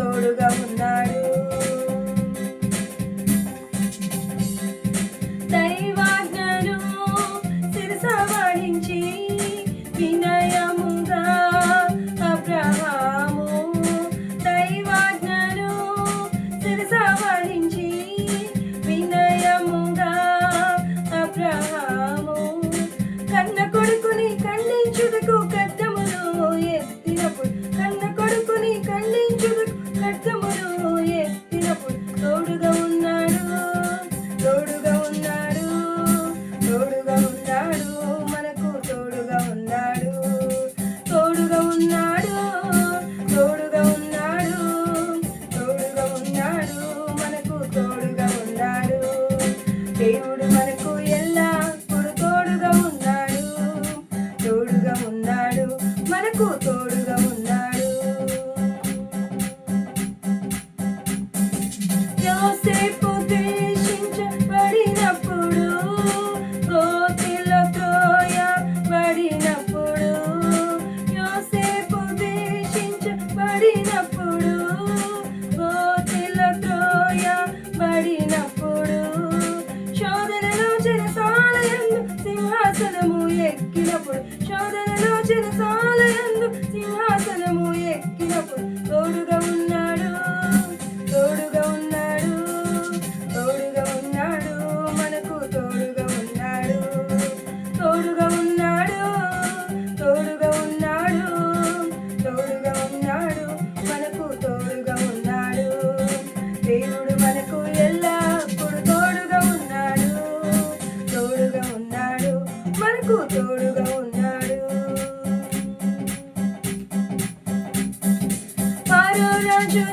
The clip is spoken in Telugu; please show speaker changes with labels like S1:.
S1: తోడుగా ఉన్నాడు. దైవాజ్ఞను శిరస వహించి వినయముగా అబ్రహాము, దైవాజ్ఞను శిరస వహించి వినయముగా అబ్రహాము, కన్న కొడుకుని ఖండించుటకు ఖడ్గమును ఎత్తినప్పుడు, కన్న కొడుకుని ఖండించుటకు ఖడ్గమును ఎత్తినప్పుడు తోడుగా ఉన్నాడు, తోడుగా ఉన్నాడు, తోడుగా ఉన్నాడు, మనకు తోడుగా ఉన్నాడు, తోడుగా ఉన్నాడు, తోడుగా ఉన్నాడు, తోడుగా ఉన్నాడు, మనకు తోడుగా ఉన్నాడు. దేవుడు మనకు ఎల్లప్పుడూ తోడుగా ఉన్నాడు, తోడుగా ఉన్నాడు, మనకు తోడుగా ఉన్నాడు. యోసేపు ద్వేషించబడినప్పుడు, గోతిలో త్రోయబడినప్పుడు, యోసేపు ద్వేషించబడినప్పుడు, గోతిలో త్రోయబడినప్పుడు, శోధనలో చెరసాలయందు సింహాసనము ఎక్కినప్పుడు, శోధనలో చెరసాలయందు సింహాసనము ఎక్కినప్పుడు తోడుగా ఉన్నాడు, తోడుగా ఉన్నాడు, తోడుగా ఉన్నాడు, మనకు తోడుగా ఉన్నాడు, తోడుగా ఉన్నాడు, తోడుగా ఉన్నాడు, తోడుగా ఉన్నాడు, మనకు తోడుగా ఉన్నాడు. దేవుడు మనకు ఎల్లప్పుడూ తోడుగా ఉన్నాడు, తోడుగా ఉన్నాడు, మనకు తోడుగా ఉన్నాడు. ఫరో రాజు